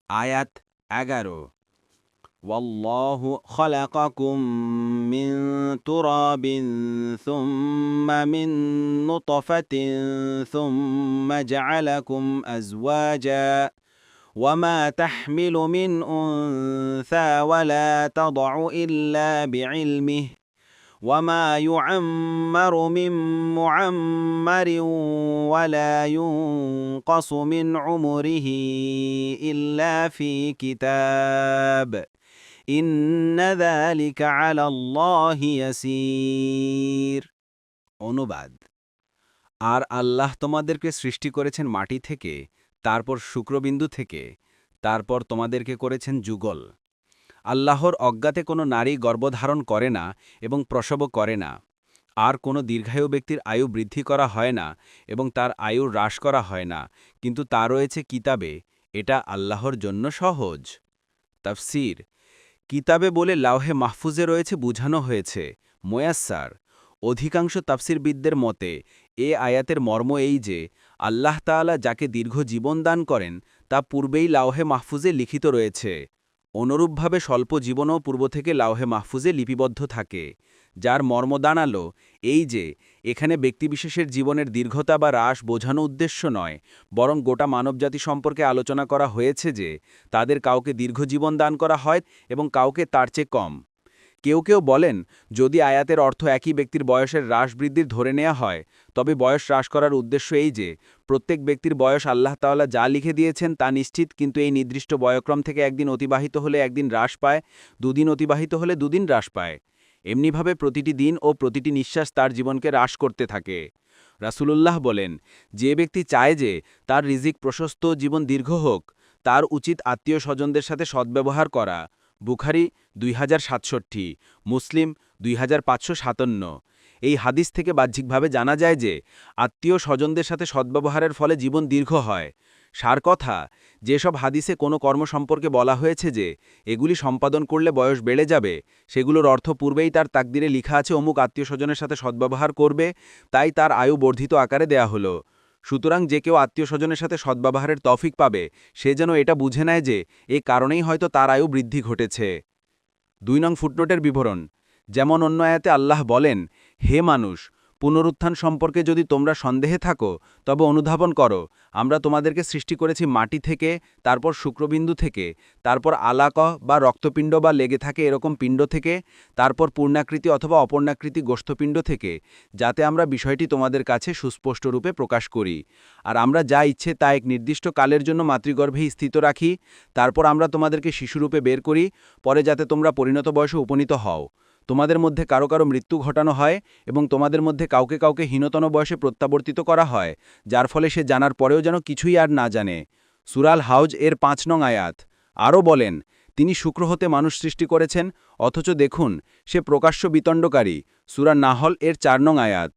আয়াত 11 ওয়াল্লাহু খালাকাকুম মিন তুরাবিন সুম্মা মিন নুতফাতিন সুম্মা জাআলাকুম আজওয়াজা وما تحمل من أنثى ولا تضع إلا بعلمه وما يعمر من معمر ولا ينقص من عمره إلا في كتاب إن ذلك على الله يسير অনুবাদ আর আল্লাহ তোমাদেরকে সৃষ্টি করেছেন মাটি থেকে, তারপর শুক্রবিন্দু থেকে, তারপর তোমাদেরকে করেছেন যুগল। আল্লাহর অজ্ঞাতে কোনো নারী গর্ভধারণ করে না এবং প্রসবও করে না। আর কোনো দীর্ঘায়ু ব্যক্তির আয়ু বৃদ্ধি করা হয় না এবং তার আয়ু হ্রাস করা হয় না, কিন্তু তা রয়েছে কিতাবে। এটা আল্লাহর জন্য সহজ। তাফসীর: কিতাবে বলে লাওহে মাহফুজে রয়েছে বুঝানো হয়েছে মুয়াস্সার। অধিকাংশ তাফসীরবিদদের মতে এ আয়াতের মর্ম এই যে আল্লাহ তাআলা যাকে দীর্ঘ জীবন দান করেন তা পূর্বেই লাওহে মাহফুজে লিখিত রয়েছে। অনুরূপভাবে স্বল্প জীবনও পূর্ব থেকে লাওহে মাহফুজে লিপিবদ্ধ থাকে, যার মর্ম দাঁড়ালো এই যে এখানে ব্যক্তিবিশেষের জীবনের দীর্ঘতা বা হ্রাস বোঝানো উদ্দেশ্য নয়, বরং গোটা মানবজাতি সম্পর্কে আলোচনা করা হয়েছে যে তাদের কাউকে দীর্ঘ জীবন দান করা হয় এবং কাউকে তার চেয়ে কম। কেউ কেউ বলেন, যদি আয়াতের অর্থ একই ব্যক্তির বয়সের হ্রাস বৃদ্ধির ধরে নেওয়া হয়, তবে বয়স হ্রাস করার উদ্দেশ্য এই যে প্রত্যেক ব্যক্তির বয়স আল্লাহ তাআলা যা লিখে দিয়েছেন তা নিশ্চিত, কিন্তু এই নির্দিষ্ট বয়ক্রম থেকে একদিন অতিবাহিত হলে একদিন হ্রাস পায়, দুদিন অতিবাহিত হলে দুদিন হ্রাস পায়। এমনিভাবে প্রতিটি দিন ও প্রতিটি নিঃশ্বাস তার জীবনকে হ্রাস করতে থাকে। রাসূলুল্লাহ বলেন, যে ব্যক্তি চায় যে তার রিজিক প্রশস্ত, জীবন দীর্ঘ হোক, তার উচিত আত্মীয় স্বজনদের সাথে সদ্ব্যবহার করা। বুখারী 2067, মুসলিম 2557। এই হাদিস থেকে বাহ্যিকভাবে জানা যায় যে আত্মীয় স্বজনদের সাথে সদ্ব্যবহারের ফলে জীবন দীর্ঘ হয়। সার কথা, যেসব হাদিসে কোনো কর্ম সম্পর্কে বলা হয়েছে যে এগুলি সম্পাদন করলে বয়স বেড়ে যাবে, সেগুলোর অর্থ পূর্বেই তার তাকদিরে লিখা আছে অমুক আত্মীয় স্বজনের সাথে সদ্ব্যবহার করবে, তাই তার আয়ু বর্ধিত আকারে দেয়া হলো। সুতরাং যে কেউ আত্মীয় স্বজনের সাথে সদ্ব্যবহারের তৌফিক পাবে, সে যেন এটা বুঝে নেয় যে এ কারণেই হয়তো তার আয়ু বৃদ্ধি ঘটেছে। 2 নং ফুটনোটের বিবরণ: যেমন অন্য আয়াতে আল্লাহ বলেন, হে মানুষ, পুনরুত্থান সম্পর্কে যদি তোমরা সন্দেহে থাকো তবে অনুধাবন করো, আমরা তোমাদেরকে সৃষ্টি করেছি মাটি থেকে, তারপর শুক্রবিন্দু থেকে, তারপর আলাক বা রক্তপিণ্ড বা লেগে থাকে এরকম পিণ্ড থেকে, তারপর পূর্ণাকৃতি অথবা অপূর্ণাকৃতি গোষ্ঠপিণ্ড থেকে, যাতে আমরা বিষয়টি তোমাদের কাছে সুস্পষ্ট রূপে প্রকাশ করি। আর আমরা যা ইচ্ছে তা এক নির্দিষ্ট কালের জন্য মাতৃগর্ভেই স্থিত রাখি, তারপর আমরা তোমাদেরকে শিশুরূপে বের করি, পরে যাতে তোমরা পরিণত বয়সে উপনীত হও। তোমাদের মধ্যে কারো কারো মৃত্যু ঘটানো হয় এবং তোমাদের মধ্যে কাউকে কাউকে হীনতন বয়সে প্রত্যাবর্তিত করা হয়, যার ফলে সে জানার পরেও যেন কিছুই আর না জানে। সূরা আল হাউজ এর 5 নং আয়াত। আরও বলেন, তিনি শুক্র হতে মানুষ সৃষ্টি করেছেন, অথচ দেখুন সে প্রকাশ্য বিতণ্ডকারী। সূরা নাহল এর 4 নং আয়াত।